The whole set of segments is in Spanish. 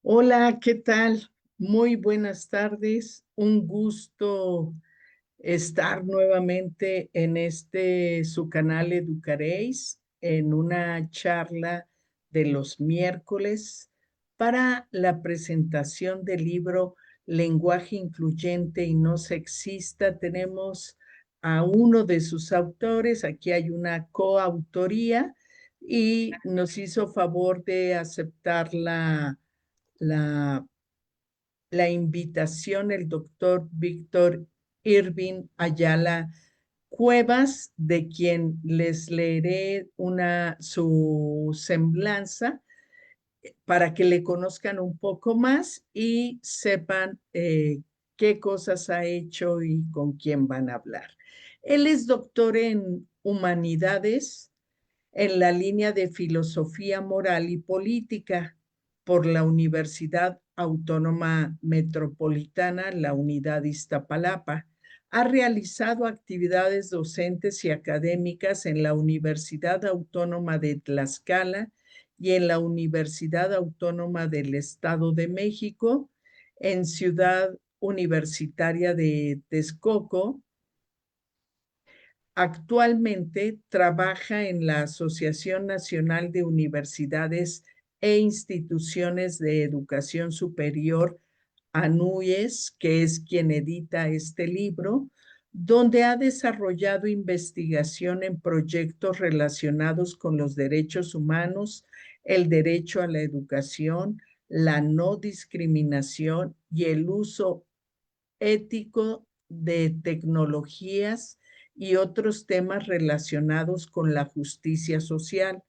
Hola, ¿qué tal? Muy buenas tardes. Un gusto estar nuevamente en su canal Educaréis, en una charla de los miércoles para la presentación del libro Lenguaje Incluyente y No Sexista. Tenemos a uno de sus autores, aquí hay una coautoría y nos hizo favor de aceptar la, la invitación el doctor Víctor Irving Ayala Cuevas, de quien les leeré su semblanza para que le conozcan un poco más y sepan qué cosas ha hecho y con quién van a hablar. Él es doctor en humanidades en la línea de Filosofía Moral y Política por la Universidad Autónoma Metropolitana, la Unidad Iztapalapa. Ha realizado actividades docentes y académicas en la Universidad Autónoma de Tlaxcala y en la Universidad Autónoma del Estado de México, en Ciudad Universitaria de Texcoco. Actualmente trabaja en la Asociación Nacional de Universidades e Instituciones de Educación Superior, ANUYES, que es quien edita este libro, donde ha desarrollado investigación en proyectos relacionados con los derechos humanos, el derecho a la educación, la no discriminación y el uso ético de tecnologías y otros temas relacionados con la justicia social.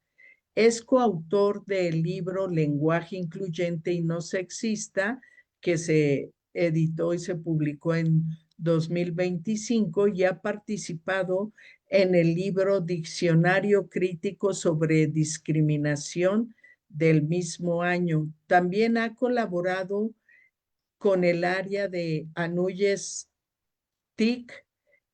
Es coautor del libro Lenguaje Incluyente y No Sexista, que se editó y se publicó en 2025 y ha participado en el libro Diccionario Crítico sobre Discriminación del mismo año. También ha colaborado con el área de Anuyes TIC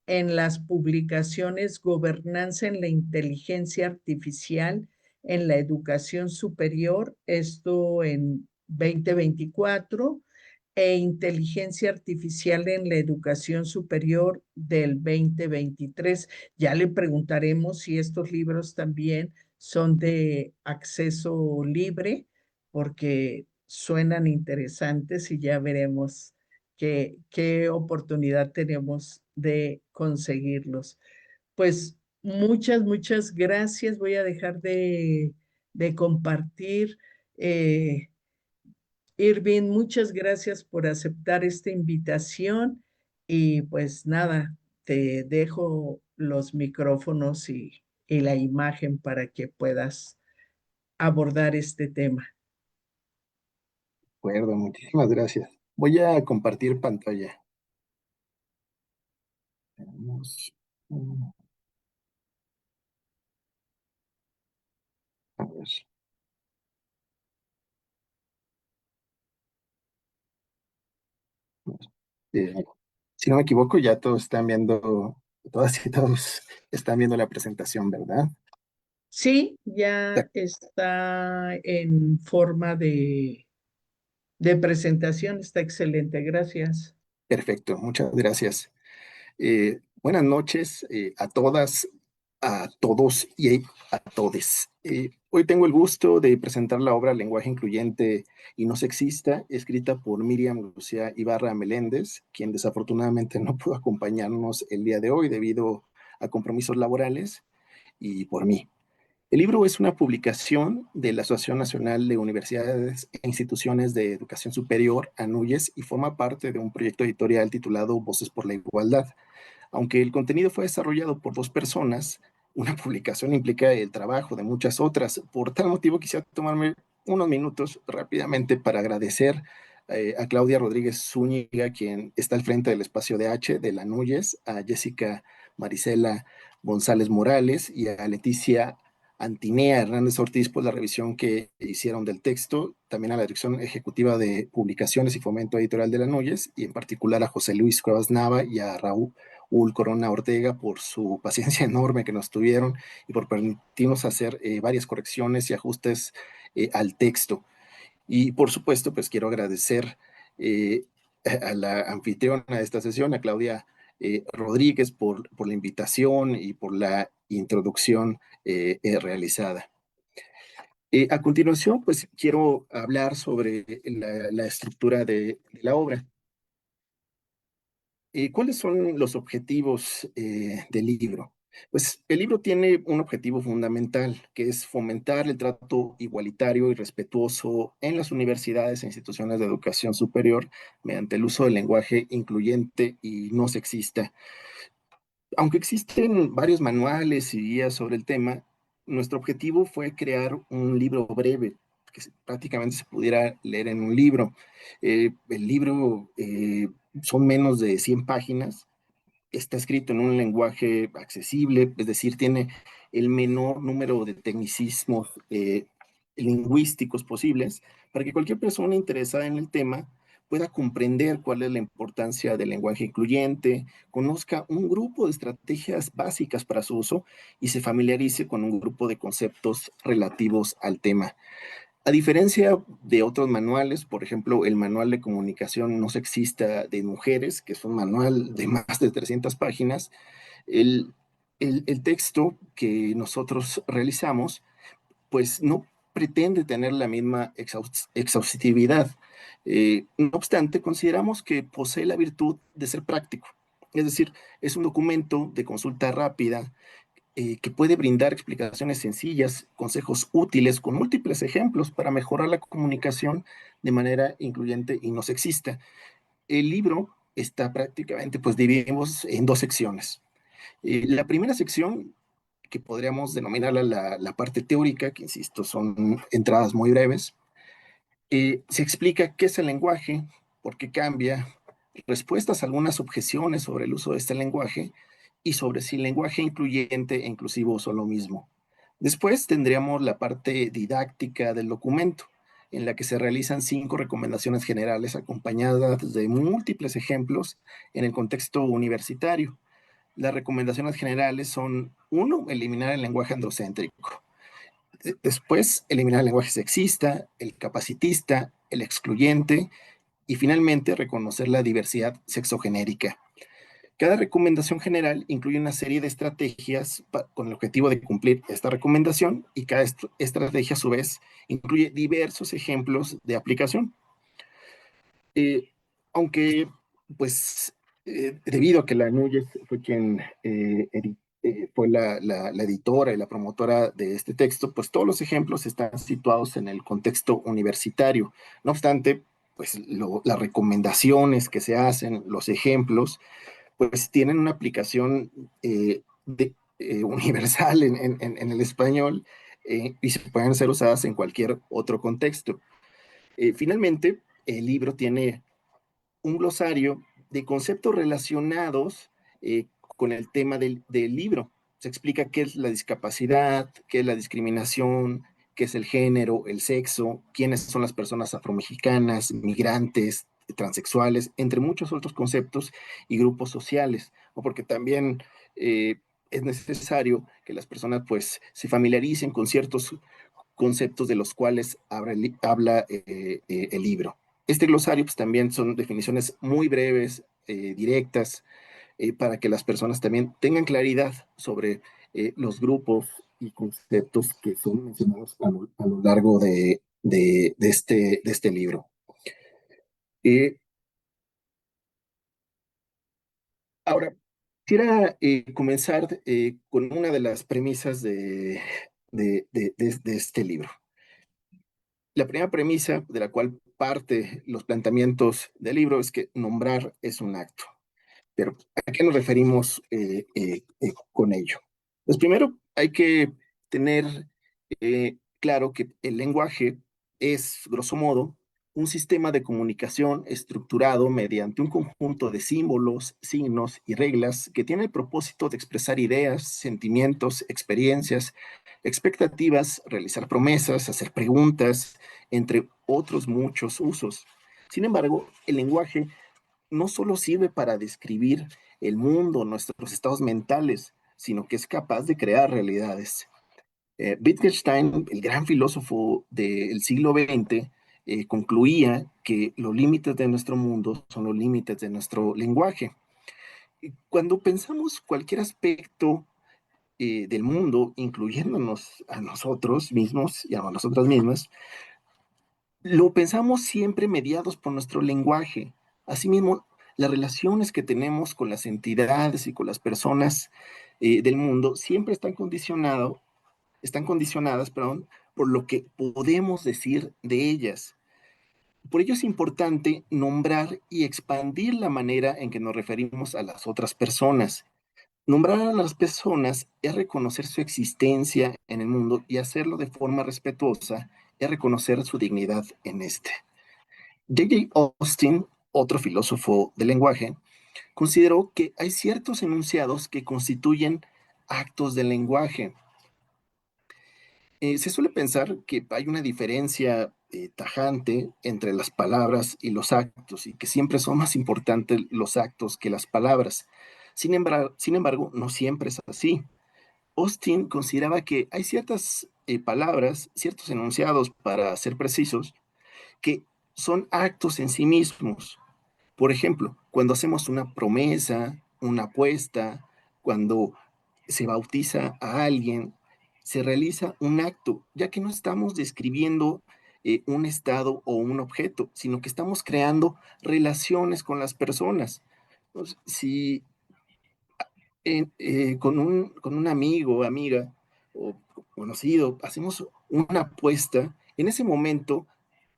en las publicaciones Gobernanza en la Inteligencia Artificial en la Educación Superior, esto en 2024, e Inteligencia Artificial en la Educación Superior del 2023. Ya le preguntaremos si estos libros también son de acceso libre, porque suenan interesantes y ya veremos qué oportunidad tenemos de conseguirlos. Pues muchas gracias. Voy a dejar de compartir. Irving, muchas gracias por aceptar esta invitación y pues nada, te dejo los micrófonos y la imagen para que puedas abordar este tema. De acuerdo, muchísimas gracias. Voy a compartir pantalla. Tenemos, a ver, eh, si no me equivoco, ya todos están viendo, todas y todos están viendo la presentación, ¿verdad? Sí, ya está en forma de presentación, está excelente, gracias. Perfecto, muchas gracias. Buenas noches a todas, a todos y a todes. Hoy tengo el gusto de presentar la obra Lenguaje Incluyente y No Sexista, escrita por Miriam Lucía Ibarra Meléndez, quien desafortunadamente no pudo acompañarnos el día de hoy debido a compromisos laborales, y por mí. El libro es una publicación de la Asociación Nacional de Universidades e Instituciones de Educación Superior, ANUYES, y forma parte de un proyecto editorial titulado Voces por la Igualdad. Aunque el contenido fue desarrollado por dos personas, una publicación implica el trabajo de muchas otras. Por tal motivo quisiera tomarme unos minutos rápidamente para agradecer a Claudia Rodríguez Zúñiga, quien está al frente del espacio de H de la NUYES, a Jessica Marisela González Morales y a Leticia Antinea Hernández Ortiz por la revisión que hicieron del texto, también a la Dirección Ejecutiva de Publicaciones y Fomento Editorial de la NUYES, y en particular a José Luis Cuevas Nava y a Raúl Corona Ortega por su paciencia enorme que nos tuvieron y por permitirnos hacer varias correcciones y ajustes al texto. Y por supuesto, pues quiero agradecer a la anfitriona de esta sesión, a Claudia Rodríguez, por la invitación y por la introducción realizada. A continuación, pues quiero hablar sobre la estructura de la obra. ¿Cuáles son los objetivos del libro? Pues el libro tiene un objetivo fundamental, que es fomentar el trato igualitario y respetuoso en las universidades e instituciones de educación superior mediante el uso del lenguaje incluyente y no sexista. Aunque existen varios manuales y guías sobre el tema, nuestro objetivo fue crear un libro breve que prácticamente se pudiera leer en un libro. El libro son menos de 100 páginas, está escrito en un lenguaje accesible, es decir, tiene el menor número de tecnicismos lingüísticos posibles para que cualquier persona interesada en el tema pueda comprender cuál es la importancia del lenguaje incluyente, conozca un grupo de estrategias básicas para su uso y se familiarice con un grupo de conceptos relativos al tema. A diferencia de otros manuales, por ejemplo, el manual de comunicación no sexista de mujeres, que es un manual de más de 300 páginas, el, el texto que nosotros realizamos, pues no pretende tener la misma exhaustividad. No obstante, consideramos que posee la virtud de ser práctico. Es decir, es un documento de consulta rápida que puede brindar explicaciones sencillas, consejos útiles con múltiples ejemplos para mejorar la comunicación de manera incluyente y no sexista. El libro está prácticamente, pues dividimos en dos secciones. La primera sección, que podríamos denominarla la parte teórica, que insisto, son entradas muy breves, se explica qué es el lenguaje, por qué cambia, respuestas a algunas objeciones sobre el uso de este lenguaje y sobre si el lenguaje incluyente e inclusivo son lo mismo. Después tendríamos la parte didáctica del documento, en la que se realizan 5 recomendaciones generales acompañadas de múltiples ejemplos en el contexto universitario. Las recomendaciones generales son: 1, eliminar el lenguaje androcéntrico. Después, eliminar el lenguaje sexista, el capacitista, el excluyente y finalmente reconocer la diversidad sexogenérica. Cada recomendación general incluye una serie de estrategias con el objetivo de cumplir esta recomendación y cada estrategia a su vez incluye diversos ejemplos de aplicación. Eh, Aunque, pues, debido a que la Núñez fue quien fue la editora y la promotora de este texto, pues todos los ejemplos están situados en el contexto universitario. No obstante, pues las recomendaciones que se hacen, los ejemplos, pues tienen una aplicación universal en el español y se pueden ser usadas en cualquier otro contexto. Finalmente, el libro tiene un glosario de conceptos relacionados con el tema del libro. Se explica qué es la discapacidad, qué es la discriminación, qué es el género, el sexo, quiénes son las personas afromexicanas, migrantes, transexuales, entre muchos otros conceptos y grupos sociales, ¿no? Porque también es necesario que las personas pues se familiaricen con ciertos conceptos de los cuales habla el libro. Este glosario pues, también son definiciones muy breves, directas, para que las personas también tengan claridad sobre los grupos y conceptos que son mencionados a lo largo de este libro. Ahora, quisiera comenzar con una de las premisas de este libro. La primera premisa de la cual parte los planteamientos del libro es que nombrar es un acto. Pero, ¿a qué nos referimos con ello? Pues primero hay que tener claro que el lenguaje es, grosso modo, un sistema de comunicación estructurado mediante un conjunto de símbolos, signos y reglas que tiene el propósito de expresar ideas, sentimientos, experiencias, expectativas, realizar promesas, hacer preguntas, entre otros muchos usos. Sin embargo, el lenguaje no solo sirve para describir el mundo, nuestros estados mentales, sino que es capaz de crear realidades. Wittgenstein, el gran filósofo del siglo XX, concluía que los límites de nuestro mundo son los límites de nuestro lenguaje. Y cuando pensamos cualquier aspecto del mundo, incluyéndonos a nosotros mismos y a nosotras mismas, lo pensamos siempre mediados por nuestro lenguaje. Asimismo, las relaciones que tenemos con las entidades y con las personas del mundo siempre están condicionadas, perdón, por lo que podemos decir de ellas. Por ello es importante nombrar y expandir la manera en que nos referimos a las otras personas. Nombrar a las personas es reconocer su existencia en el mundo y hacerlo de forma respetuosa es reconocer su dignidad en este. J.J. Austin, otro filósofo del lenguaje, consideró que hay ciertos enunciados que constituyen actos del lenguaje. Se suele pensar que hay una diferencia tajante entre las palabras y los actos y que siempre son más importantes los actos que las palabras. Sin embargo, no siempre es así. Austin consideraba que hay ciertas palabras, ciertos enunciados, para ser precisos, que son actos en sí mismos. Por ejemplo, cuando hacemos una promesa, una apuesta, cuando se bautiza a alguien, se realiza un acto, ya que no estamos describiendo un estado o un objeto, sino que estamos creando relaciones con las personas. Entonces, si con un amigo, amiga o conocido hacemos una apuesta, en ese momento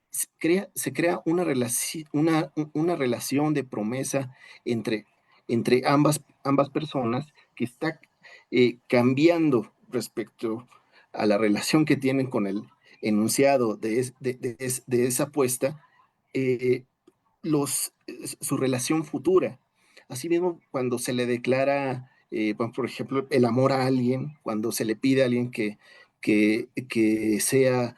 se crea una relación de promesa entre, entre ambas personas que está cambiando respecto a la relación que tienen con el enunciado de esa apuesta, eh, su relación futura. Asimismo, cuando se le declara, por ejemplo, el amor a alguien, cuando se le pide a alguien que sea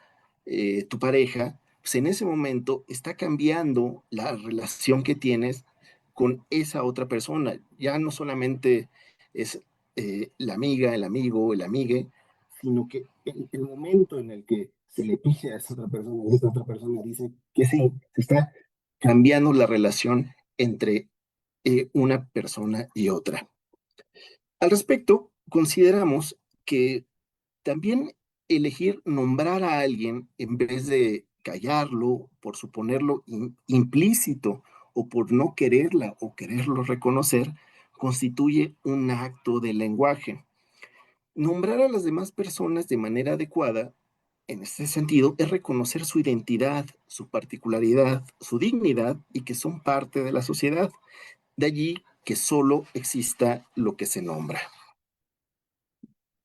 tu pareja, pues en ese momento está cambiando la relación que tienes con esa otra persona. Ya no solamente es la amiga, el amigo, el amigue, sino que el momento en el que se le pide a esa otra persona y esa otra persona dice que sí, se está cambiando la relación entre una persona y otra. Al respecto, consideramos que también elegir nombrar a alguien en vez de callarlo por suponerlo implícito o por no quererla o quererlo reconocer, constituye un acto de lenguaje. Nombrar a las demás personas de manera adecuada, en este sentido, es reconocer su identidad, su particularidad, su dignidad y que son parte de la sociedad. De allí que solo exista lo que se nombra.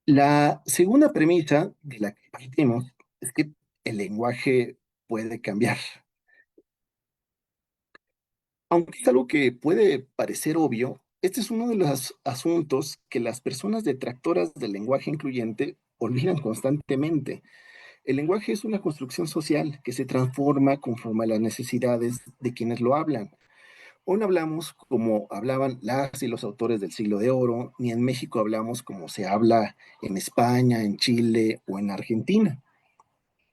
La segunda premisa de la que partimos es que el lenguaje puede cambiar. Aunque es algo que puede parecer obvio, este es uno de los asuntos que las personas detractoras del lenguaje incluyente olvidan constantemente. El lenguaje es una construcción social que se transforma conforme a las necesidades de quienes lo hablan. Hoy no hablamos como hablaban las y los autores del siglo de oro, ni en México hablamos como se habla en España, en Chile o en Argentina,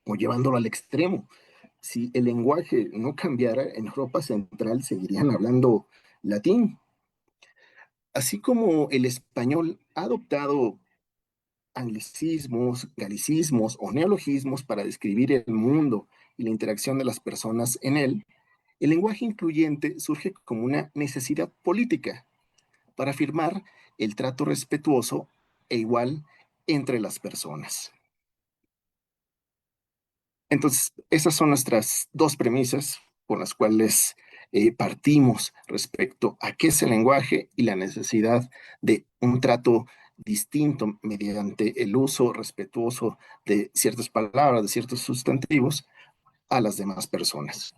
o llevándolo al extremo. Si el lenguaje no cambiara, en Europa Central seguirían hablando latín. Así como el español ha adoptado anglicismos, galicismos o neologismos para describir el mundo y la interacción de las personas en él, el lenguaje incluyente surge como una necesidad política para afirmar el trato respetuoso e igual entre las personas. Entonces, esas son nuestras dos premisas con las cuales partimos respecto a qué es el lenguaje y la necesidad de un trato distinto mediante el uso respetuoso de ciertas palabras, de ciertos sustantivos a las demás personas.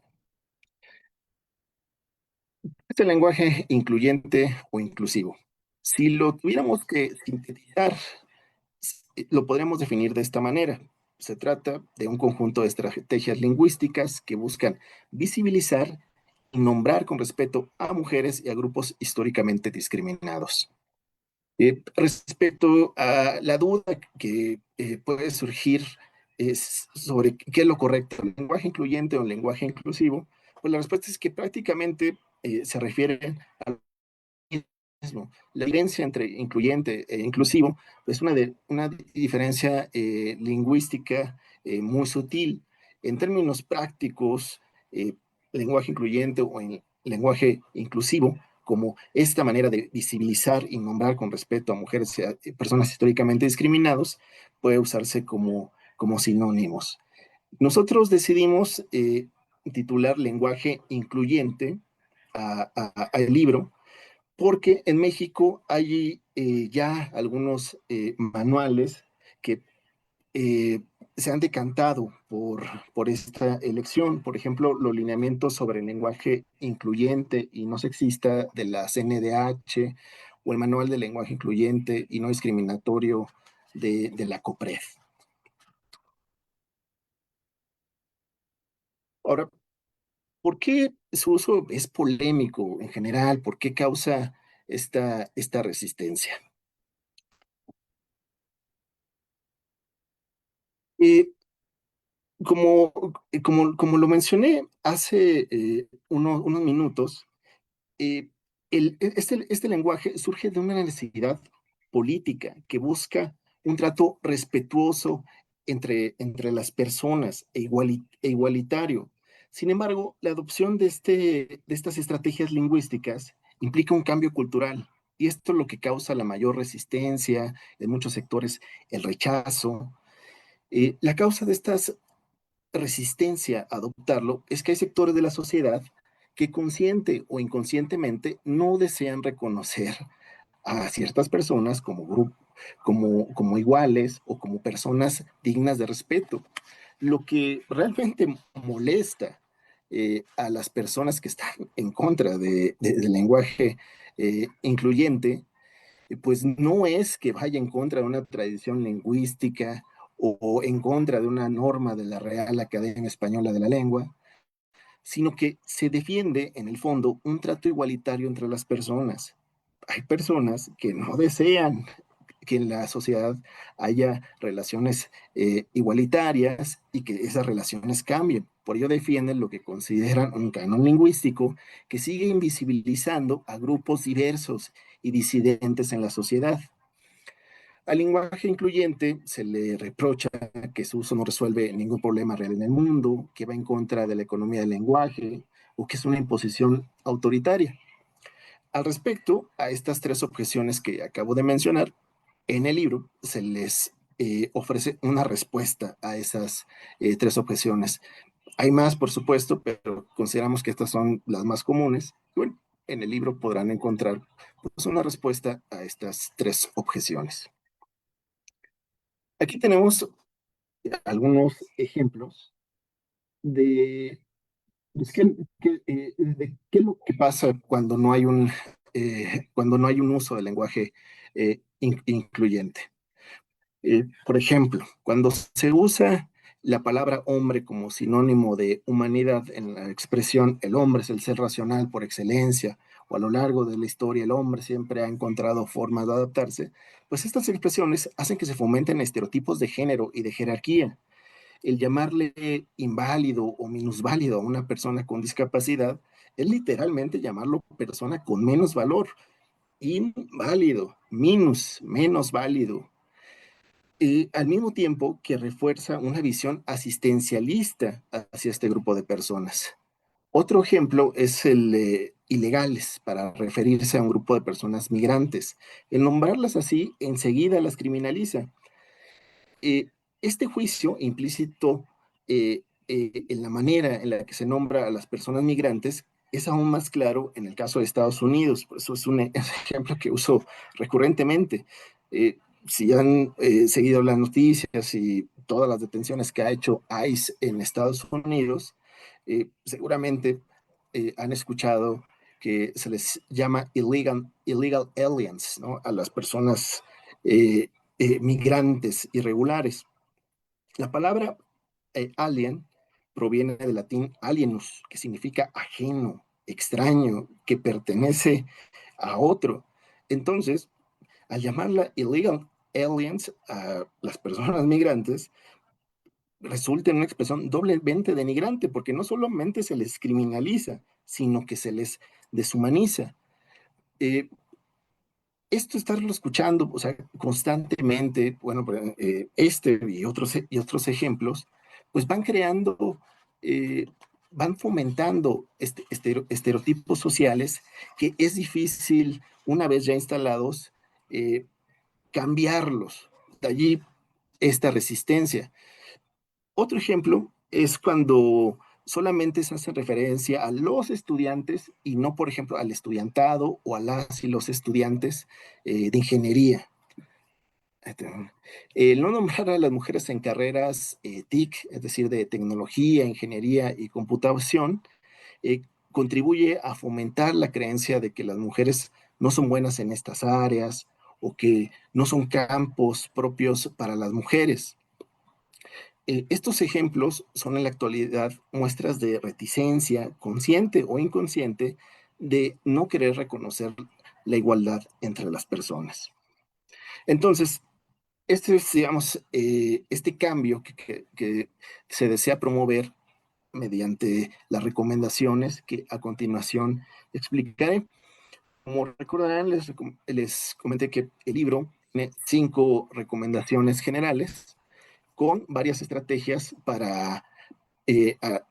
Este lenguaje incluyente o inclusivo, si lo tuviéramos que sintetizar, lo podríamos definir de esta manera. Se trata de un conjunto de estrategias lingüísticas que buscan visibilizar y nombrar con respeto a mujeres y a grupos históricamente discriminados. Respecto a la duda que puede surgir es sobre qué es lo correcto, el lenguaje incluyente o el lenguaje inclusivo, pues la respuesta es que prácticamente se refieren a mismo. La diferencia entre incluyente e inclusivo es una diferencia lingüística muy sutil. En términos prácticos, eh, lenguaje incluyente o en lenguaje inclusivo, como esta manera de visibilizar y nombrar con respeto a mujeres y a personas históricamente discriminadas, puede usarse como sinónimos. Nosotros decidimos titular lenguaje incluyente al libro porque en México hay ya algunos manuales que eh, se han decantado por esta elección. Por ejemplo, los lineamientos sobre el lenguaje incluyente y no sexista de la CNDH o el manual de lenguaje incluyente y no discriminatorio de la COPRED. Ahora, ¿por qué su uso es polémico en general? ¿Por qué causa esta resistencia? Eh, Como, como lo mencioné hace unos minutos, este lenguaje surge de una necesidad política que busca un trato respetuoso entre las personas e igualitario. Sin embargo, la adopción de estas estrategias lingüísticas implica un cambio cultural y esto es lo que causa la mayor resistencia en muchos sectores, el rechazo. La causa de estas resistencia a adoptarlo es que hay sectores de la sociedad que consciente o inconscientemente no desean reconocer a ciertas personas como grupo, como iguales o como personas dignas de respeto. Lo que realmente molesta a las personas que están en contra del lenguaje incluyente pues no es que vaya en contra de una tradición lingüística o en contra de una norma de la Real Academia Española de la Lengua, sino que se defiende en el fondo un trato igualitario entre las personas. Hay personas que no desean que en la sociedad haya relaciones igualitarias y que esas relaciones cambien. Por ello defienden lo que consideran un canon lingüístico que sigue invisibilizando a grupos diversos y disidentes en la sociedad. Al lenguaje incluyente se le reprocha que su uso no resuelve ningún problema real en el mundo, que va en contra de la economía del lenguaje o que es una imposición autoritaria. Al respecto a estas tres objeciones que acabo de mencionar, en el libro se les ofrece una respuesta a esas tres objeciones. Hay más, por supuesto, pero consideramos que estas son las más comunes. Bueno, en el libro podrán encontrar pues, una respuesta a estas tres objeciones. Aquí tenemos algunos ejemplos de, pues, de qué es lo que pasa cuando no hay un uso del lenguaje incluyente. Por ejemplo, cuando se usa la palabra hombre como sinónimo de humanidad en la expresión el hombre es el ser racional por excelencia, o a lo largo de la historia el hombre siempre ha encontrado formas de adaptarse, pues estas expresiones hacen que se fomenten estereotipos de género y de jerarquía. El llamarle inválido o minusválido a una persona con discapacidad es literalmente llamarlo persona con menos valor, inválido, menos válido, al mismo tiempo que refuerza una visión asistencialista hacia este grupo de personas. Otro ejemplo es el ilegales, para referirse a un grupo de personas migrantes. El nombrarlas así enseguida las criminaliza. Eh, este juicio implícito en la manera en la que se nombra a las personas migrantes es aún más claro en el caso de Estados Unidos. Por eso es un ejemplo que uso recurrentemente. Eh, si han seguido las noticias y todas las detenciones que ha hecho ICE en Estados Unidos, seguramente han escuchado que se les llama illegal aliens, ¿no? A las personas migrantes irregulares. La palabra alien proviene del latín alienus, que significa ajeno, extraño, que pertenece a otro. Entonces, al llamarla illegal aliens a las personas migrantes, resulta en una expresión doblemente denigrante, porque no solamente se les criminaliza, sino que se les deshumaniza. Eh, Esto estarlo escuchando, o sea, constantemente, bueno, y otros ejemplos, pues van creando, eh, van fomentando estereotipos sociales que es difícil, una vez ya instalados, eh, cambiarlos. De allí esta resistencia. Otro ejemplo es cuando solamente se hace referencia a los estudiantes y no, por ejemplo, al estudiantado o a las y los estudiantes de ingeniería. El no nombrar a las mujeres en carreras TIC, es decir, de tecnología, ingeniería y computación, eh, contribuye a fomentar la creencia de que las mujeres no son buenas en estas áreas o que no son campos propios para las mujeres. Estos ejemplos son en la actualidad muestras de reticencia, consciente o inconsciente, de no querer reconocer la igualdad entre las personas. Entonces, este es, digamos, este cambio que se desea promover mediante las recomendaciones que a continuación explicaré. Como recordarán, les comenté que el libro tiene 5 recomendaciones generales con varias estrategias eh, a-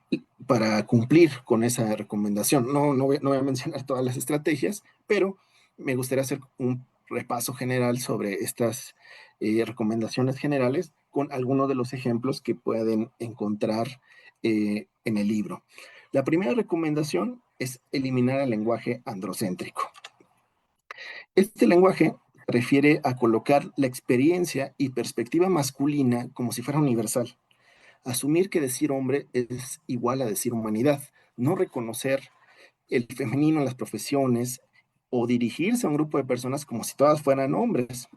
para cumplir con esa recomendación. No voy a mencionar todas las estrategias, pero me gustaría hacer un repaso general sobre estas recomendaciones generales con algunos de los ejemplos que pueden encontrar en el libro. La primera recomendación es eliminar el lenguaje androcéntrico. Este lenguaje refiere a colocar la experiencia y perspectiva masculina como si fuera universal. Asumir que decir hombre es igual a decir humanidad, no reconocer el femenino en las profesiones o dirigirse a un grupo de personas como si todas fueran hombres.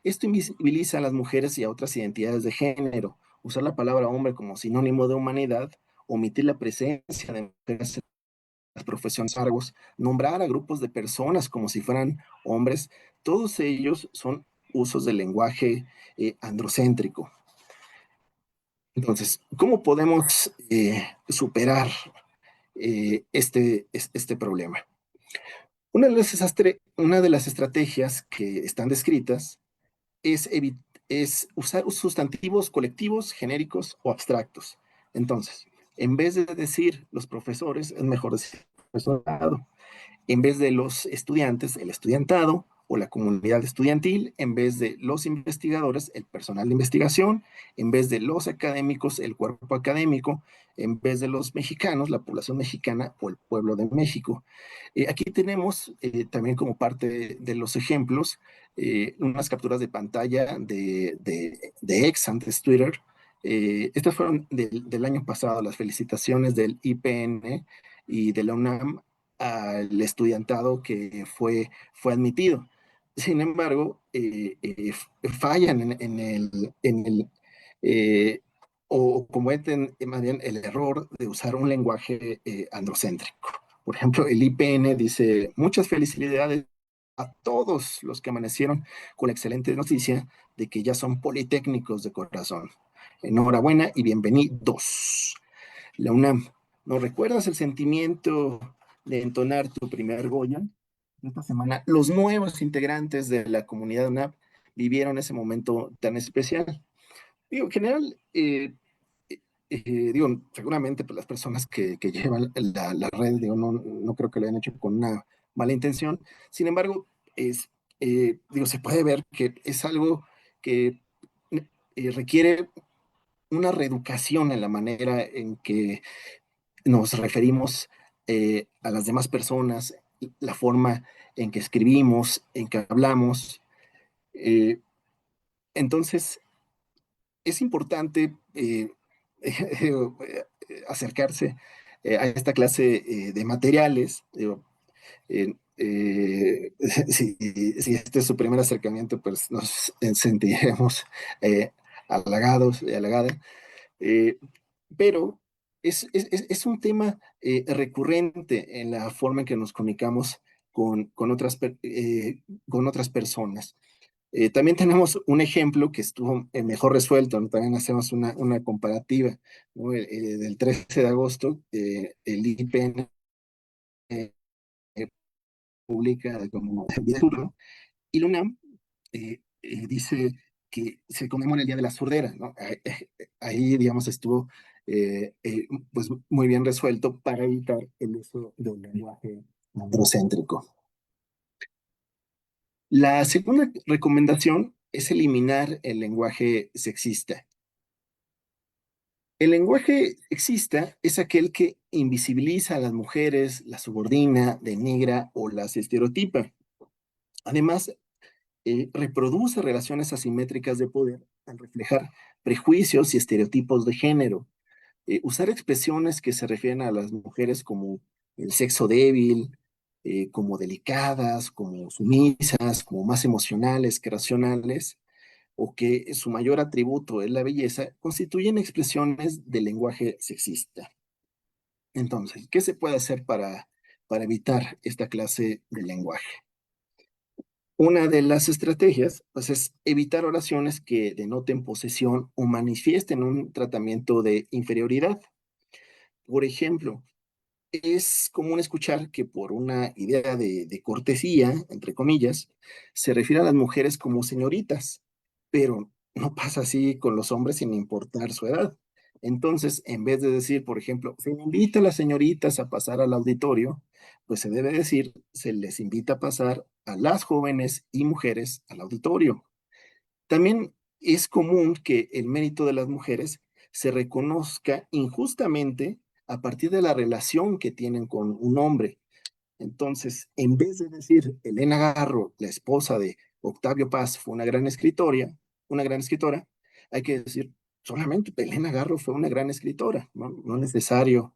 Esto invisibiliza a las mujeres y a otras identidades de género. Usar la palabra hombre como sinónimo de humanidad, omitir la presencia de mujeres en las profesiones cargos, nombrar a grupos de personas como si fueran hombres, todos ellos son usos del lenguaje androcéntrico. Entonces, ¿cómo podemos superar este problema? Una de las estrategias que están descritas es, es usar sustantivos colectivos, genéricos o abstractos. Entonces, en vez de decir los profesores, es mejor decir profesorado. En vez de los estudiantes, el estudiantado o la comunidad estudiantil, en vez de los investigadores, el personal de investigación, en vez de los académicos, el cuerpo académico, en vez de los mexicanos, la población mexicana o el pueblo de México. Aquí tenemos también como parte de los ejemplos unas capturas de pantalla de ex antes Twitter. Estas fueron del año pasado, las felicitaciones del IPN y de la UNAM al estudiantado que fue admitido. Sin embargo, fallan en el eh, o cometen más bien el error de usar un lenguaje androcéntrico. Por ejemplo, el IPN dice, muchas felicidades a todos los que amanecieron con la excelente noticia de que ya son politécnicos de corazón. Enhorabuena y bienvenidos. La UNAM, ¿no recuerdas el sentimiento de entonar tu primer Goya? Esta semana, los nuevos integrantes de la comunidad UNAM vivieron ese momento tan especial. Digo, en general, digo, seguramente pues, las personas que llevan la red, digo, no creo que lo hayan hecho con una mala intención. Sin embargo, digo, se puede ver que es algo que requiere una reeducación en la manera en que nos referimos a las demás personas, la forma en que escribimos, en que hablamos. Eh, entonces, es importante acercarse a esta clase de materiales. Si, si este es su primer acercamiento, pues nos sentiremos halagados y halagadas. Eh, pero es un tema recurrente en la forma en que nos comunicamos con otras personas. También tenemos un ejemplo que estuvo mejor resuelto, ¿no? También hacemos una comparativa, ¿no? Del 13 de agosto, el IPN publica como Día del Zurdo, y la UNAM dice que se conmemora el Día de la Sordera, ¿no? Ahí, digamos, estuvo pues muy bien resuelto para evitar el uso del lenguaje androcéntrico. La segunda recomendación es eliminar el lenguaje sexista. El lenguaje sexista es aquel que invisibiliza a las mujeres, las subordina, denigra o las estereotipa. Además, reproduce relaciones asimétricas de poder al reflejar prejuicios y estereotipos de género. Usar expresiones que se refieren a las mujeres como el sexo débil, como delicadas, como sumisas, como más emocionales que racionales, o que su mayor atributo es la belleza, constituyen expresiones del lenguaje sexista. Entonces, ¿qué se puede hacer para evitar esta clase de lenguaje? Una de las estrategias, pues, es evitar oraciones que denoten posesión o manifiesten un tratamiento de inferioridad. Por ejemplo, es común escuchar que por una idea de cortesía, entre comillas, se refiere a las mujeres como señoritas, pero no pasa así con los hombres sin importar su edad. Entonces, en vez de decir, por ejemplo, se invita a las señoritas a pasar al auditorio, pues se debe decir, se les invita a pasar a las jóvenes y mujeres al auditorio. También es común que el mérito de las mujeres se reconozca injustamente a partir de la relación que tienen con un hombre. Entonces, en vez de decir Elena Garro, la esposa de Octavio Paz, fue una gran escritora, hay que decir solamente Elena Garro fue una gran escritora, no, no es necesario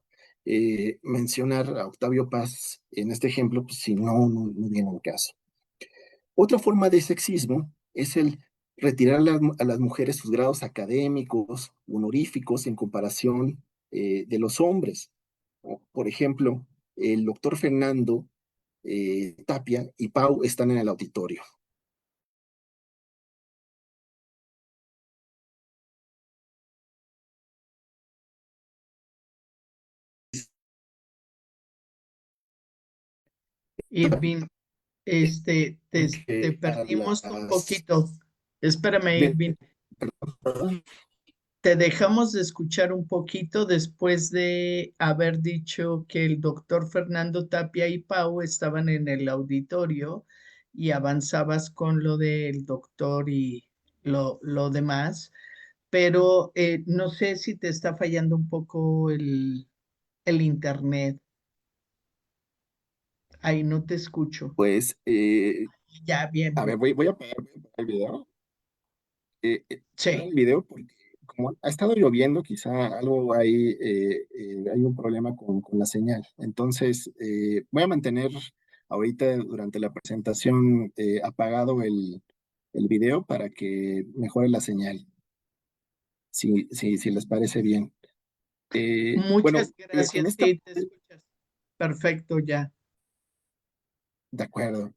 mencionar a Octavio Paz en este ejemplo, pues, si no viene el caso. Otra forma de sexismo es el retirar a las mujeres sus grados académicos, honoríficos en comparación de los hombres. Por ejemplo, el doctor Fernando Tapia y Pau están en el auditorio. Irving, te A perdimos un las... poquito. Espérame, Irving. Perdón. Te dejamos de escuchar un poquito después de haber dicho que el doctor Fernando Tapia y Pau estaban en el auditorio y avanzabas con lo del doctor y lo demás, pero no sé si te está fallando un poco el internet. Ahí no te escucho. Pues, Ya, bien, a ver, bien. voy a apagar el video. Sí, El video porque como ha estado lloviendo, quizá algo ahí, hay un problema con la señal. Entonces, voy a mantener ahorita durante la presentación apagado el video para que mejore la señal, si les parece bien. muchas Bueno, en gracias. esta Sí, te parte, escuchas. Perfecto, ya. de acuerdo.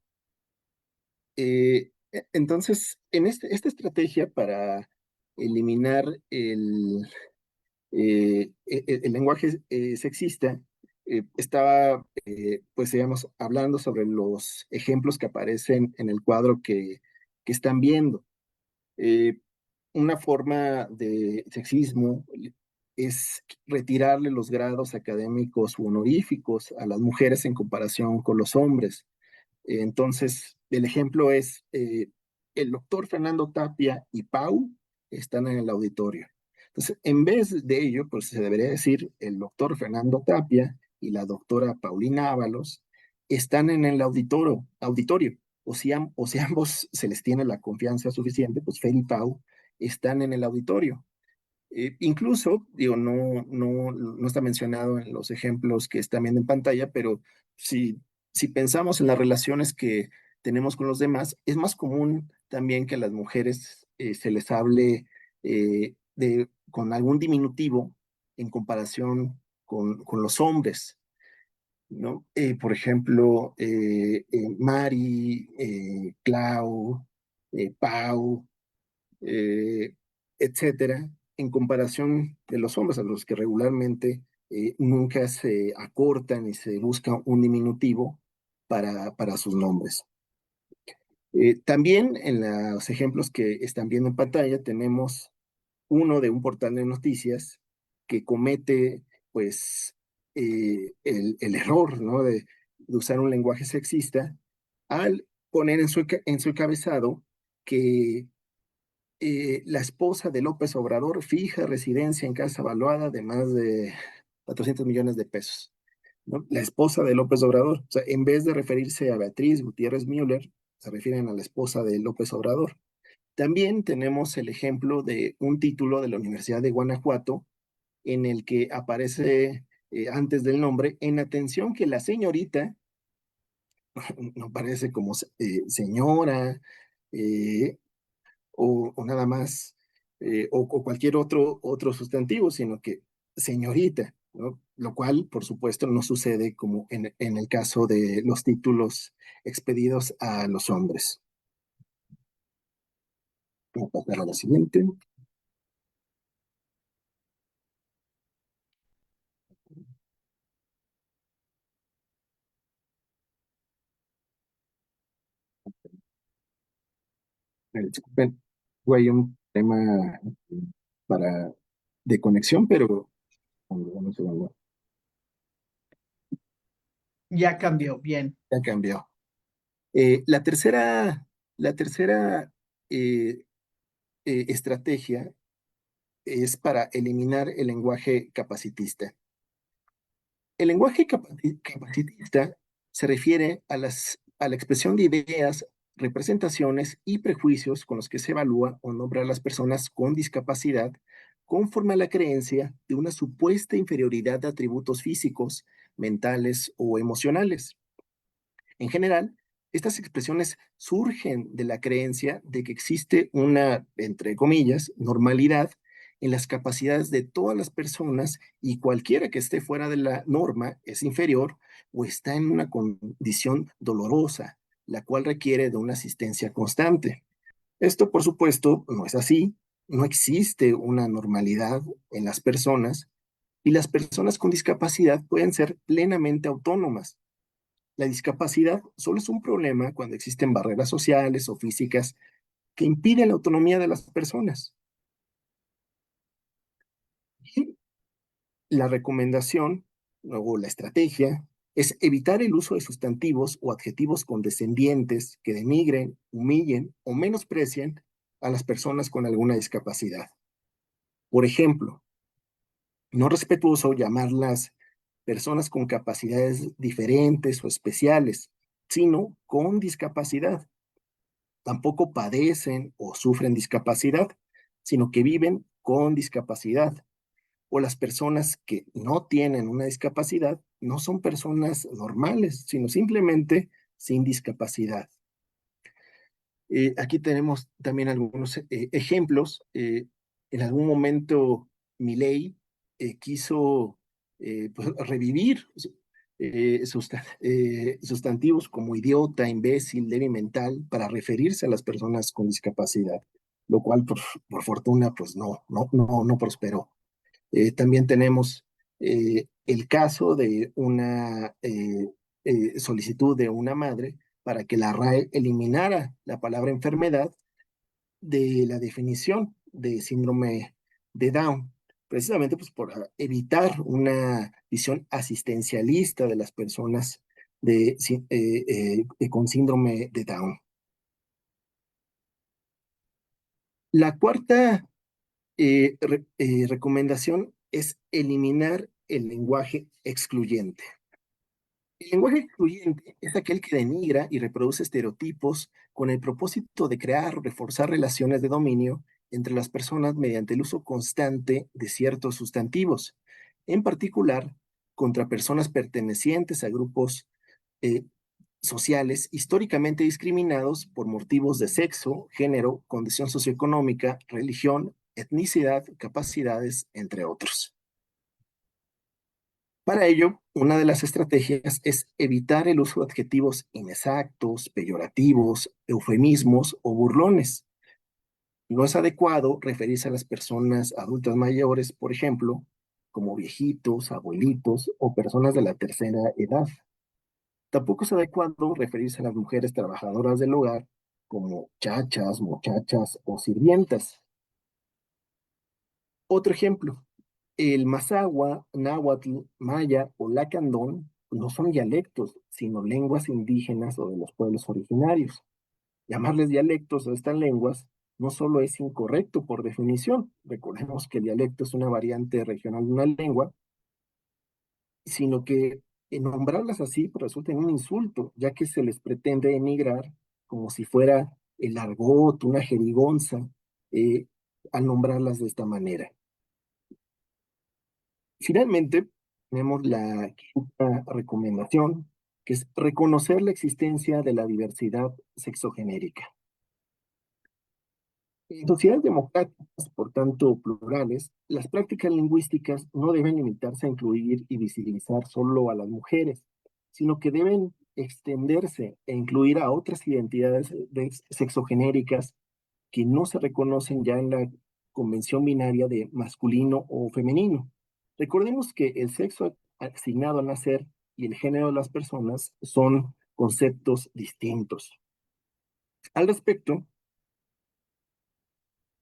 Entonces, en esta estrategia para eliminar el lenguaje sexista, estaba, pues, digamos, hablando sobre los ejemplos que aparecen en el cuadro que están viendo. Eh, una forma de sexismo es retirarle los grados académicos u honoríficos a las mujeres en comparación con los hombres. Entonces, el ejemplo es el doctor Fernando Tapia y Pau están en el auditorio. Entonces, en vez de ello, pues se debería decir el doctor Fernando Tapia y la doctora Paulina Ábalos están en el auditorio. O si ambos se les tiene la confianza suficiente, pues Fer y Pau están en el auditorio. Incluso, digo, no está mencionado en los ejemplos que están viendo en pantalla, pero si pensamos en las relaciones que tenemos con los demás, es más común también que a las mujeres se les hable con algún diminutivo en comparación con los hombres, ¿no? Por ejemplo, Mari, Clau. Pau, etcétera, en comparación de los hombres, a los que regularmente nunca se acortan y se busca un diminutivo para sus nombres. También en los ejemplos que están viendo en pantalla tenemos uno de un portal de noticias que comete pues el error, ¿no? de usar un lenguaje sexista al poner en su encabezado que la esposa de López Obrador fija residencia en casa valuada de más de 400 millones de pesos, ¿no? La esposa de López Obrador. O sea, en vez de referirse a Beatriz Gutiérrez Müller, se refieren a la esposa de López Obrador. También tenemos el ejemplo de un título de la Universidad de Guanajuato en el que aparece antes del nombre, en atención que la señorita no parece como señora, eh, o nada más, o cualquier otro sustantivo, sino que señorita, ¿no? Lo cual, por supuesto, no sucede como en el caso de los títulos expedidos a los hombres. Vamos a pasar a la siguiente. Disculpen, hay un tema para, de conexión, pero un segundo, Ya cambió, bien. ya cambió. La tercera eh, estrategia es para eliminar el lenguaje capacitista. El lenguaje capacitista se refiere a la expresión de ideas, representaciones y prejuicios con los que se evalúa o nombra a las personas con discapacidad conforme a la creencia de una supuesta inferioridad de atributos físicos, mentales o emocionales. En general, estas expresiones surgen de la creencia de que existe una, entre comillas, normalidad en las capacidades de todas las personas y cualquiera que esté fuera de la norma es inferior o está en una condición dolorosa, la cual requiere de una asistencia constante. Esto, por supuesto, no es así. No existe una normalidad en las personas y las personas con discapacidad pueden ser plenamente autónomas. La discapacidad solo es un problema cuando existen barreras sociales o físicas que impiden la autonomía de las personas. Y la recomendación o la estrategia es evitar el uso de sustantivos o adjetivos condescendientes que denigren, humillen o menosprecien a las personas con alguna discapacidad. Por ejemplo, no respetuoso llamarlas personas con capacidades diferentes o especiales, sino con discapacidad. Tampoco padecen o sufren discapacidad, sino que viven con discapacidad. O las personas que no tienen una discapacidad no son personas normales, sino simplemente sin discapacidad. Aquí tenemos también algunos ejemplos. En algún momento Milei quiso pues, revivir sustantivos como idiota, imbécil, débil mental para referirse a las personas con discapacidad, lo cual por fortuna pues no prosperó. También tenemos el caso de una solicitud de una madre para que la RAE eliminara la palabra enfermedad de la definición de síndrome de Down, precisamente pues por evitar una visión asistencialista de las personas con síndrome de Down. La cuarta recomendación es eliminar el lenguaje excluyente. El lenguaje excluyente es aquel que denigra y reproduce estereotipos con el propósito de crear o reforzar relaciones de dominio entre las personas mediante el uso constante de ciertos sustantivos, en particular contra personas pertenecientes a grupos eh, sociales históricamente discriminados por motivos de sexo, género, condición socioeconómica, religión, etnicidad, capacidades, entre otros. Para ello, una de las estrategias es evitar el uso de adjetivos inexactos, peyorativos, eufemismos o burlones. No es adecuado referirse a las personas adultas mayores, por ejemplo, como viejitos, abuelitos o personas de la tercera edad. Tampoco es adecuado referirse a las mujeres trabajadoras del hogar como chachas, muchachas o sirvientas. Otro ejemplo, el mazahua, náhuatl, maya o lacandón no son dialectos, sino lenguas indígenas o de los pueblos originarios. Llamarles dialectos a estas lenguas no solo es incorrecto por definición, recordemos que el dialecto es una variante regional de una lengua, sino que nombrarlas así pues, resulta en un insulto, ya que se les pretende denigrar como si fuera el argot, una jerigonza, eh, al nombrarlas de esta manera. Finalmente, tenemos la quinta recomendación, que es reconocer la existencia de la diversidad sexogenérica. En sociedades democráticas, por tanto plurales, las prácticas lingüísticas no deben limitarse a incluir y visibilizar solo a las mujeres, sino que deben extenderse e incluir a otras identidades sexogenéricas que no se reconocen ya en la convención binaria de masculino o femenino. Recordemos que el sexo asignado al nacer y el género de las personas son conceptos distintos. Al respecto,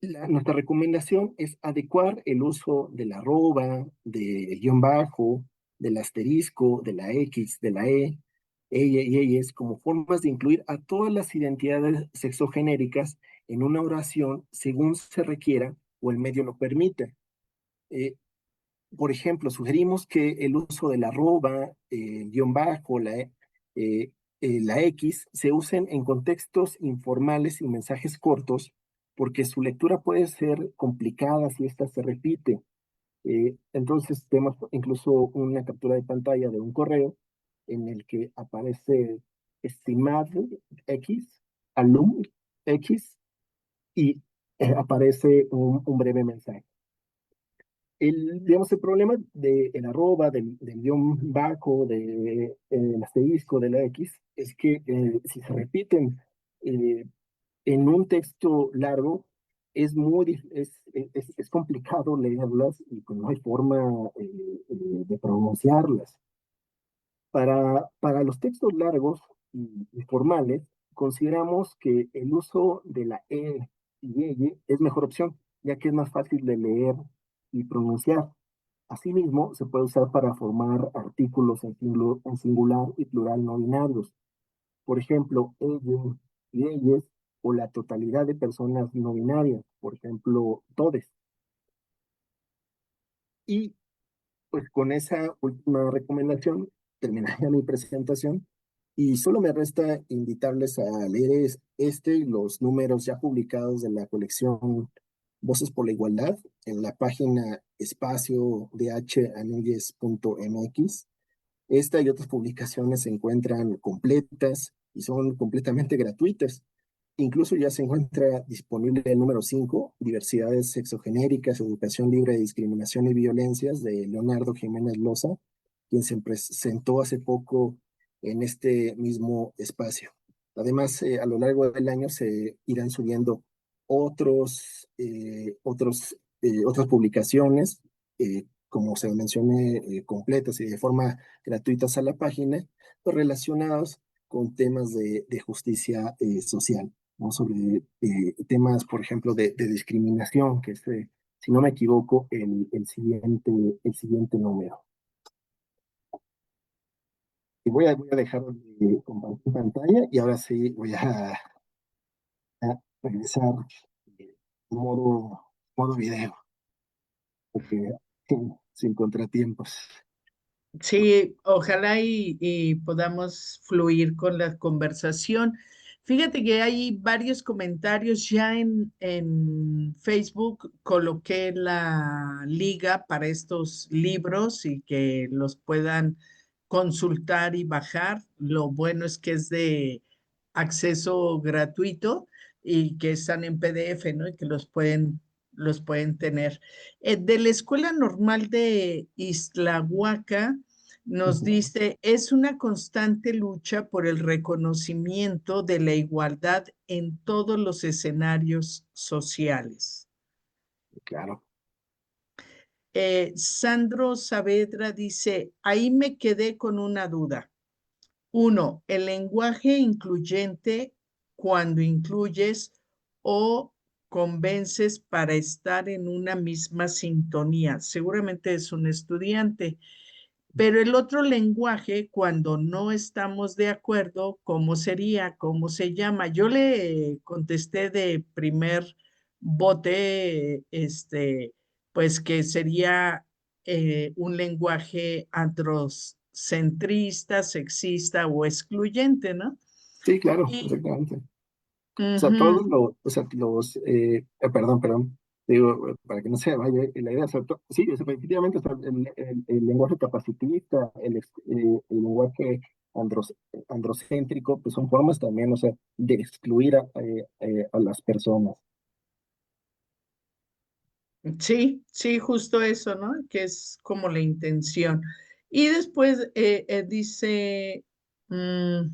nuestra recomendación es adecuar el uso de la arroba, del guión bajo, del asterisco, de la X, de la ella y ellas como formas de incluir a todas las identidades sexogenéricas en una oración según se requiera o el medio lo permita. Eh, por ejemplo, sugerimos que el uso de la arroba, el guión bajo, la X, se usen en contextos informales y mensajes cortos, porque su lectura puede ser complicada si ésta se repite. Entonces, tenemos incluso una captura de pantalla de un correo en el que aparece estimado X, alum X, y aparece un breve mensaje. Digamos, el problema del arroba, del guión bajo, del asterisco, de la X, es que si se repiten en un texto largo, es complicado leerlas y pues no hay forma de pronunciarlas. Para los textos largos y formales, consideramos que el uso de la y ella es mejor opción, ya que es más fácil de leer y pronunciar. Asimismo, se puede usar para formar artículos en singular y plural no binarios. Por ejemplo, ellos y ellas o la totalidad de personas no binarias, por ejemplo, todes. Y pues con esa última recomendación terminaría mi presentación y solo me resta invitarles a leer este y los números ya publicados de la colección Voces por la Igualdad en la página espacio mx. Esta y otras publicaciones se encuentran completas y son completamente gratuitas. Incluso ya se encuentra disponible el número 5, Diversidades Sexogenéricas, Educación Libre de Discriminación y Violencias, de Leonardo Jiménez Loza, quien se presentó hace poco en este mismo espacio. Además, a lo largo del año se irán subiendo otras publicaciones, como se mencioné, completas y de forma gratuitas a la página, pues, relacionados con temas de justicia social, ¿no? Sobre temas, por ejemplo, de discriminación, que es, si no me equivoco, el siguiente número. Y voy a dejar de compartir pantalla y ahora sí voy a regresar eh, modo video, porque sin contratiempos. Sí, ojalá y podamos fluir con la conversación. Fíjate que hay varios comentarios ya en Facebook. Coloqué la liga para estos libros y que los puedan consultar y bajar. Lo bueno es que es de acceso gratuito y que están en PDF, ¿no? Y que los pueden tener. De la Escuela Normal de Islahuaca. Nos Ujú. dice, es una constante lucha por el reconocimiento de la igualdad en todos los escenarios sociales. Claro. Sandro Saavedra dice, ahí me quedé con una duda. Uno, el lenguaje incluyente cuando incluyes o convences para estar en una misma sintonía. Seguramente es un estudiante. Pero el otro lenguaje, cuando no estamos de acuerdo, ¿cómo sería? ¿Cómo se llama? Yo le contesté de primer bote, pues que sería un lenguaje androcentrista, sexista o excluyente, ¿no? Sí, claro, Y, exactamente. O sea, ujú, todos los, o sea, perdón, digo, para que no se vaya la idea, o sea, sí, o sea, efectivamente, o sea, el lenguaje capacitivista, el lenguaje andros- androcéntrico, pues son formas también, o sea, de excluir a las personas. sí, sí, justo eso, ¿no? Que es como la intención. Y después dice... mm,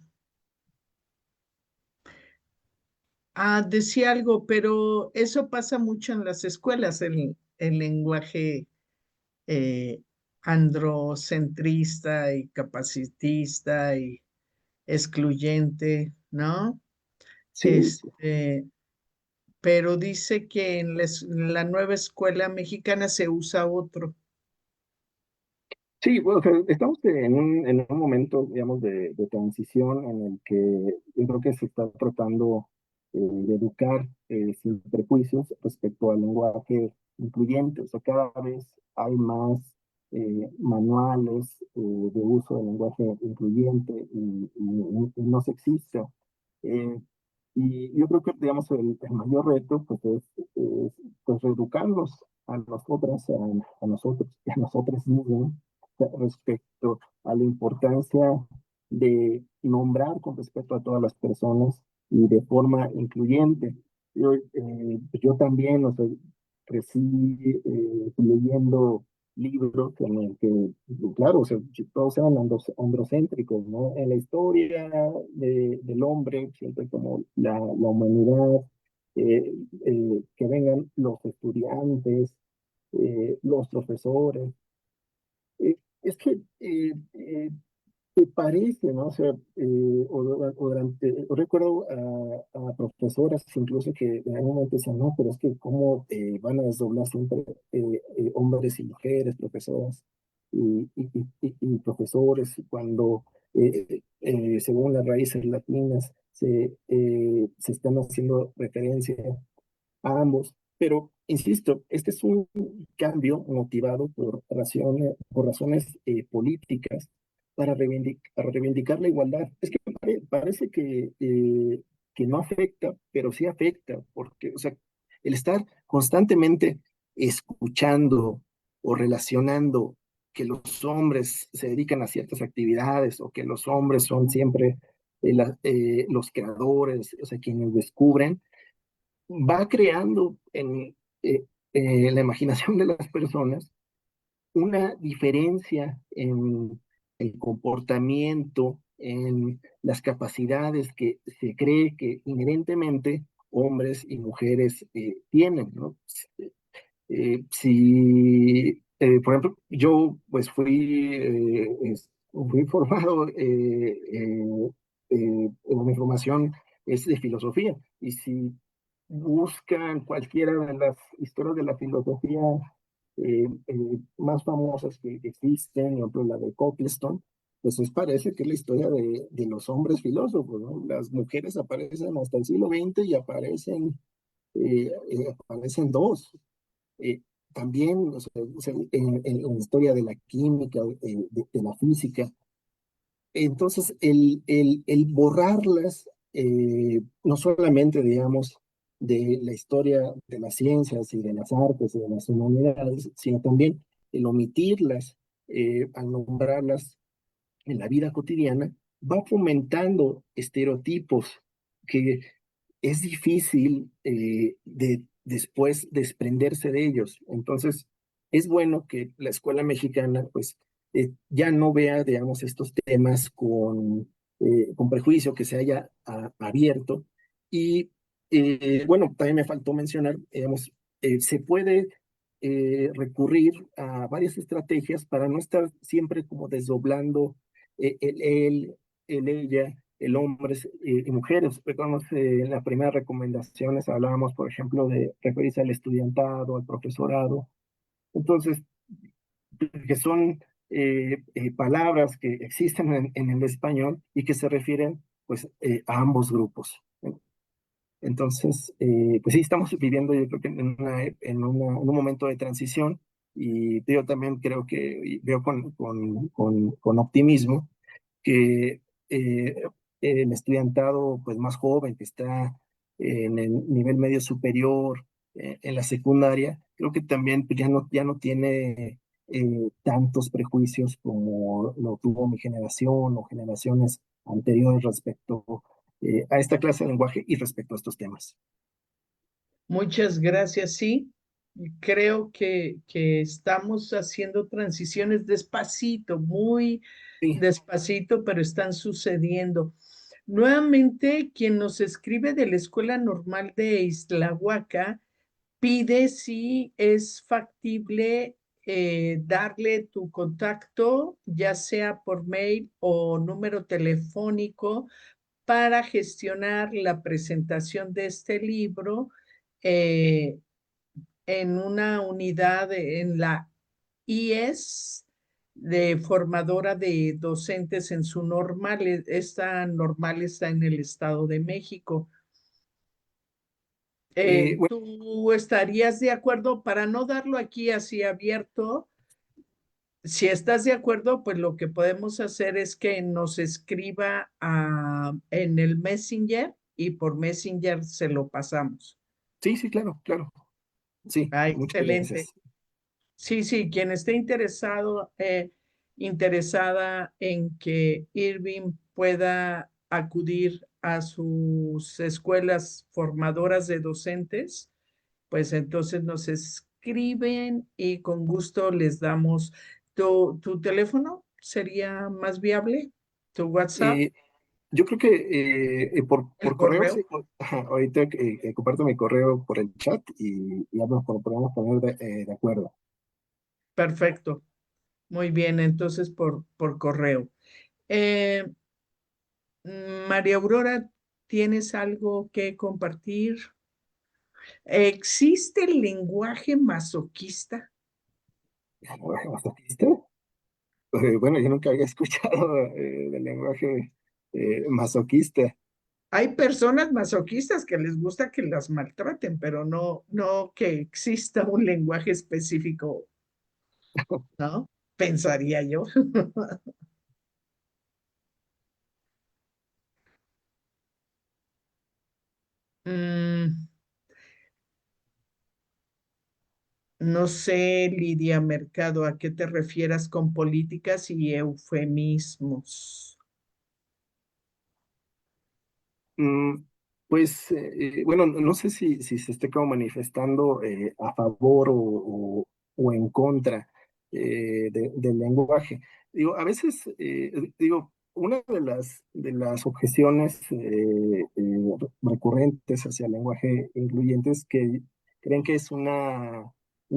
decía algo, pero eso pasa mucho en las escuelas, el lenguaje eh, androcentrista y capacitista y excluyente, ¿no? Sí, Este, pero dice que en la nueva escuela mexicana se usa otro. sí, bueno, o sea, estamos en un momento, digamos, de transición en el que yo creo que se está tratando de educar sin prejuicios respecto al lenguaje incluyente. O sea, cada vez hay más manuales de uso del lenguaje incluyente y no sexista. Eh, y yo creo que, digamos, el mayor reto, pues, pues, reeducarnos a nosotras, a nosotros y a nosotros mismos respecto a la importancia de nombrar con respeto a todas las personas y de forma incluyente. Yo también, o sea, crecí leyendo libros en el que, claro, o sea, todos eran androcéntricos, ¿no? En la historia del hombre, siempre como la humanidad, eh, que vengan los estudiantes, los profesores, es que te parece, ¿no? O sea, recuerdo a profesoras incluso que en algún momento decían, no, pero es que cómo van a desdoblar siempre hombres y mujeres, profesoras y profesores, cuando según las raíces latinas se están haciendo referencia a ambos. Pero, insisto, este es un cambio motivado por razones políticas para reivindicar la igualdad. Es que parece que no afecta, pero sí afecta, porque, o sea, el estar constantemente escuchando o relacionando que los hombres se dedican a ciertas actividades o que los hombres son siempre los creadores, o sea, quienes descubren, va creando en la imaginación de las personas una diferencia en el comportamiento, en las capacidades que se cree que inherentemente hombres y mujeres tienen, ¿no? Por ejemplo, yo pues fui formado, mi formación es de filosofía, y si buscan cualquiera de las historias de la filosofía más famosas que existen, por ejemplo la de Copleston, pues parece que es la historia de los hombres filósofos, ¿no? Las mujeres aparecen hasta el siglo XX y aparecen dos. Eh, También, o sea, en la historia de la química, de la física. Entonces, el borrarlas, no solamente, digamos, de la historia de las ciencias y de las artes y de las humanidades, sino también el omitirlas, al nombrarlas en la vida cotidiana, va fomentando estereotipos que es difícil después desprenderse de ellos. Entonces, es bueno que la escuela mexicana, pues, ya no vea, digamos, estos temas con prejuicio, que se haya abierto. Y bueno, también me faltó mencionar, digamos, se puede recurrir a varias estrategias para no estar siempre como desdoblando el él, el ella, el hombres y mujeres. Recordemos, en las primeras recomendaciones hablábamos, por ejemplo, de referirse al estudiantado, al profesorado. Entonces, que son palabras que existen en el español y que se refieren pues a ambos grupos. Entonces, pues sí, estamos viviendo, yo creo que en un momento de transición, y yo también creo que y veo con optimismo que el estudiantado pues más joven que está en el nivel medio superior, en la secundaria, creo que también pues, ya no tiene tantos prejuicios como lo tuvo mi generación o generaciones anteriores respecto a esta clase de lenguaje y respecto a estos temas. Muchas gracias. Sí, creo que estamos haciendo transiciones despacito, muy Sí, despacito, pero están sucediendo. Nuevamente, quien nos escribe de la Escuela Normal de Islahuaca pide si es factible darle tu contacto, ya sea por mail o número telefónico, para gestionar la presentación de este libro eh, en una unidad en la IES de formadora de docentes en su normal. Esta normal está en el Estado de México. bueno, ¿Tú estarías de acuerdo para no darlo aquí así abierto? Si estás de acuerdo, pues lo que podemos hacer es que nos escriba en el Messenger y por Messenger se lo pasamos. sí, sí, claro, claro. Sí, Ah, muchas excelente. gracias. Sí, sí, quien esté interesada en que Irving pueda acudir a sus escuelas formadoras de docentes, pues entonces nos escriben y con gusto les damos tu teléfono. ¿Sería más viable? ¿Tu WhatsApp? Eh, yo creo que ¿El por correo, correo? sí, ajá, ahorita comparto mi correo por el chat y ya nos podemos poner de acuerdo. Perfecto. Muy bien, entonces por correo. Eh, María Aurora, ¿tienes algo que compartir? ¿Existe el lenguaje masoquista? ¿Masoquista? Bueno, yo nunca había escuchado del lenguaje masoquista. Hay personas masoquistas que les gusta que las maltraten, pero no que exista un lenguaje específico, ¿no? Pensaría yo. Mm, no sé, Lidia Mercado, ¿a qué te refieras con políticas y eufemismos? Mm, pues, bueno, no sé si se esté como manifestando a favor o en contra del lenguaje. Digo, a veces, digo, una de las objeciones recurrentes hacia el lenguaje incluyente es que creen que es un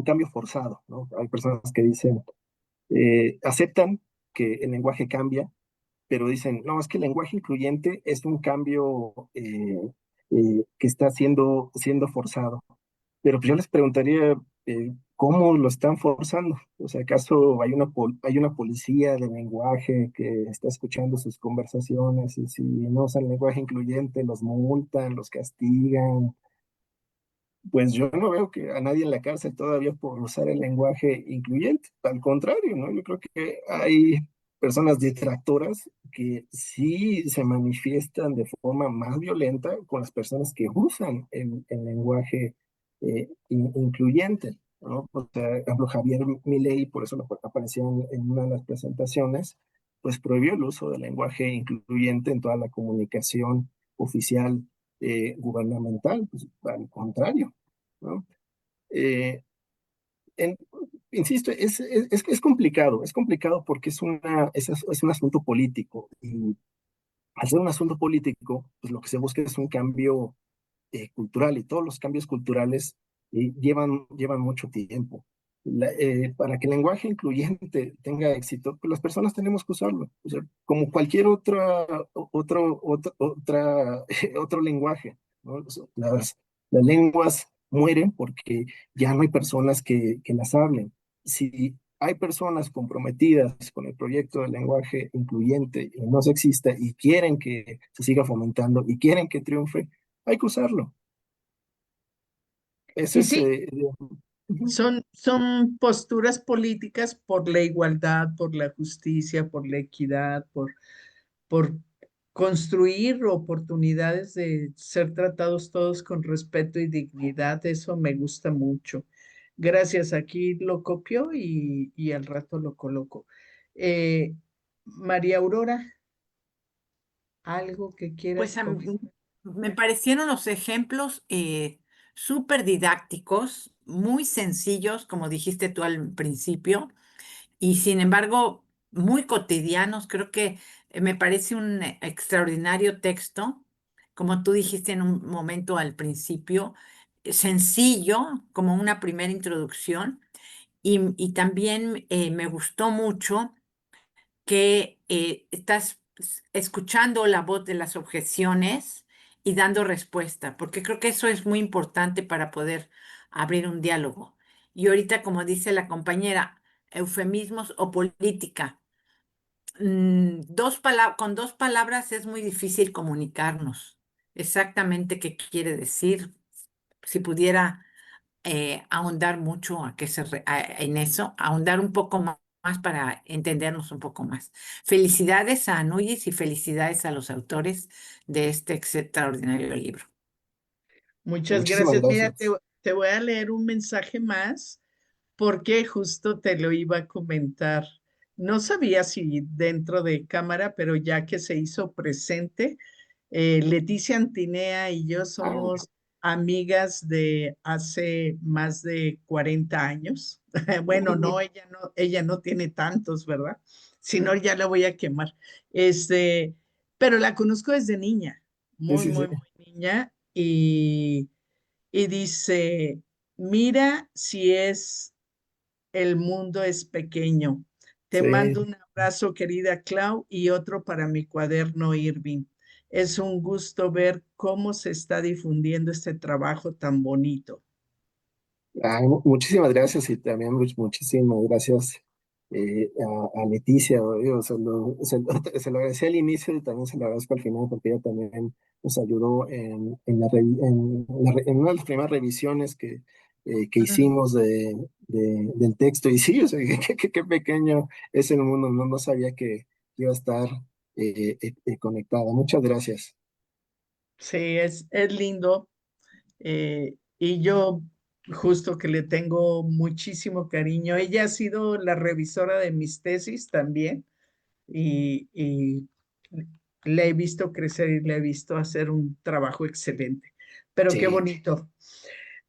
cambio forzado, ¿no? Hay personas que dicen, aceptan que el lenguaje cambia, pero dicen, no, es que el lenguaje incluyente es un cambio que está siendo forzado. Pero pues yo les preguntaría, ¿cómo lo están forzando? O sea, ¿acaso hay una policía de lenguaje que está escuchando sus conversaciones y si no usan lenguaje incluyente, los multan, los castigan? Pues yo no veo que a nadie en la cárcel todavía por usar el lenguaje incluyente. Al contrario, ¿no? Yo creo que hay personas detractoras que sí se manifiestan de forma más violenta con las personas que usan el lenguaje incluyente, ¿no? O sea, por ejemplo, Javier Milei, por eso apareció en una de las presentaciones, pues prohibió el uso del lenguaje incluyente en toda la comunicación oficial gubernamental. Pues al contrario, ¿no? Eh, en- insisto, es complicado porque es un asunto político y al ser un asunto político, pues lo que se busca es un cambio cultural y todos los cambios culturales llevan mucho tiempo. Para que el lenguaje incluyente tenga éxito, pues las personas tenemos que usarlo, o sea, como cualquier otro lenguaje, ¿no? O sea, las lenguas mueren porque ya no hay personas que las hablen. Si hay personas comprometidas con el proyecto del lenguaje incluyente y no sexista y quieren que se siga fomentando y quieren que triunfe, hay que usarlo. Eso Y es, sí, ujú. son posturas políticas por la igualdad, por la justicia, por la equidad, por construir oportunidades de ser tratados todos con respeto y dignidad. Eso me gusta mucho. Gracias, aquí lo copio y al rato lo coloco. Eh, María Aurora, ¿algo que Pues quieras comentar? me parecieron los ejemplos súper didácticos, muy sencillos, como dijiste tú al principio, y sin embargo muy cotidianos. Creo que me parece un extraordinario texto, como tú dijiste en un momento al principio, sencillo, como una primera introducción, y también me gustó mucho que estás escuchando la voz de las objeciones y dando respuesta, porque creo que eso es muy importante para poder abrir un diálogo. Y ahorita, como dice la compañera, eufemismos o política. Con dos palabras es muy difícil comunicarnos exactamente qué quiere decir. Si pudiera ahondar mucho en eso, ahondar un poco más para entendernos un poco más. Felicidades a Anuyis y felicidades a los autores de este extraordinario libro. Muchas Muchísimas gracias. Mira, gracias. te voy a leer un mensaje más porque justo te lo iba a comentar. No sabía si dentro de cámara, pero ya que se hizo presente, Leticia Antinea y yo Ah, somos amigas de hace más de 40 años. Bueno, no, ella no tiene tantos, ¿verdad? Si no, ya la voy a quemar. Este, pero la conozco desde niña, sí, muy, sí, sí, muy, muy niña, y dice, mira si es el mundo es pequeño. Te mando sí. un abrazo, querida Clau, y otro para mi cuaderno Irving. Es un gusto ver cómo se está difundiendo este trabajo tan bonito. Muchísimas gracias y también muchísimas gracias a Leticia. O sea, se lo agradecí al inicio y también se lo agradezco al final porque ella también nos ayudó en una de las primeras revisiones que Mm. hicimos del texto. Y sí, o sea, qué pequeño es el mundo, no sabía que iba a estar conectada. Muchas gracias. Sí, es lindo. Y yo justo que le tengo muchísimo cariño. Ella ha sido la revisora de mis tesis también y la he visto crecer y la he visto hacer un trabajo excelente. Pero qué Sí. bonito.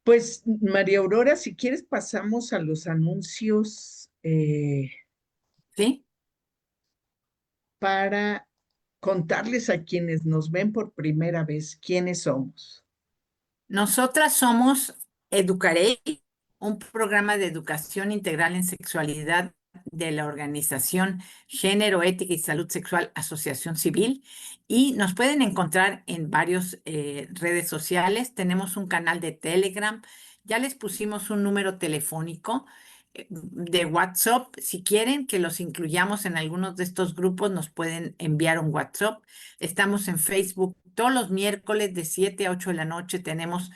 Pues María Aurora, si quieres pasamos a los anuncios ¿Sí? para contarles a quienes nos ven por primera vez quiénes somos. Nosotras somos Educaré, un programa de educación integral en sexualidad de la organización Género, Ética y Salud Sexual Asociación Civil, y nos pueden encontrar en varias redes sociales. Tenemos un canal de Telegram, ya les pusimos un número telefónico de WhatsApp. Si quieren que los incluyamos en algunos de estos grupos, nos pueden enviar un WhatsApp. Estamos en Facebook todos los miércoles de 7 a 8 de la noche. Tenemos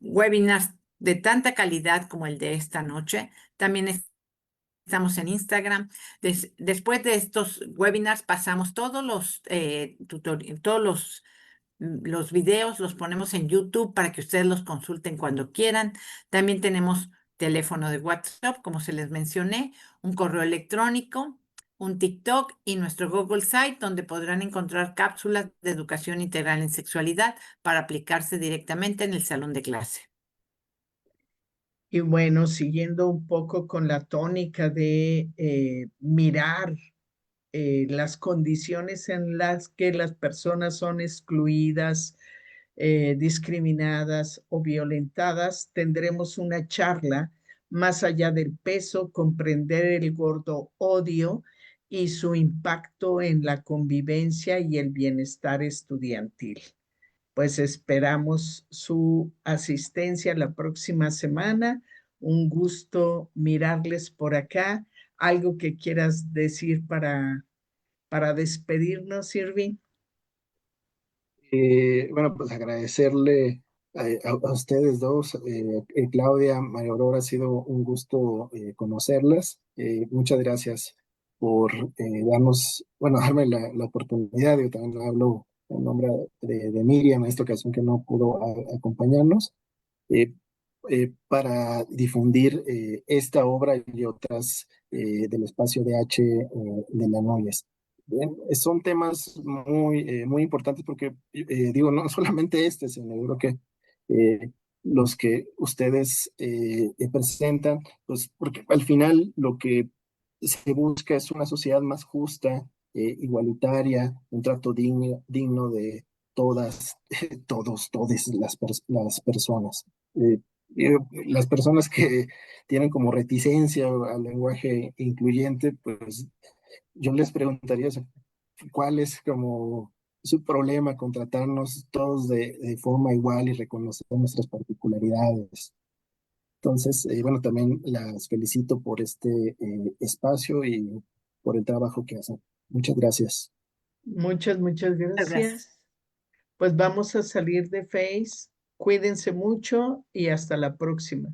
webinars de tanta calidad como el de esta noche. También estamos en Instagram. Después de estos webinars pasamos todos todos los videos, los ponemos en YouTube para que ustedes los consulten cuando quieran. También tenemos teléfono de WhatsApp, como se les mencioné, un correo electrónico, un TikTok y nuestro Google Site, donde podrán encontrar cápsulas de educación integral en sexualidad para aplicarse directamente en el salón de clase. Y bueno, siguiendo un poco con la tónica de mirar las condiciones en las que las personas son excluidas, discriminadas o violentadas, tendremos una charla más allá del peso, comprender el gordo odio y su impacto en la convivencia y el bienestar estudiantil. Pues esperamos su asistencia la próxima semana. Un gusto mirarles por acá. ¿Algo que quieras decir para despedirnos, Irving? Bueno, pues agradecerle a ustedes dos, Claudia, María Aurora, ha sido un gusto conocerlas. Muchas gracias por darnos, bueno, darme la oportunidad. Yo también hablo en nombre de Miriam en esta ocasión que no pudo acompañarnos, eh, para difundir esta obra y otras del espacio de H de la Noyes. Bien, son temas muy importantes porque, digo, no solamente este, sino yo creo que los que ustedes presentan, pues porque al final lo que se busca es una sociedad más justa, igualitaria, un trato digno de todas, todes las personas. Eh, las personas que tienen como reticencia al lenguaje incluyente, pues yo les preguntaría, o sea, ¿cuál es como su problema con tratarnos todos de forma igual y reconocer nuestras particularidades? Entonces, bueno, también las felicito por este espacio y por el trabajo que hacen. Muchas gracias. Muchas Muchas gracias. gracias. Pues vamos a salir de Face. Cuídense mucho y hasta la próxima.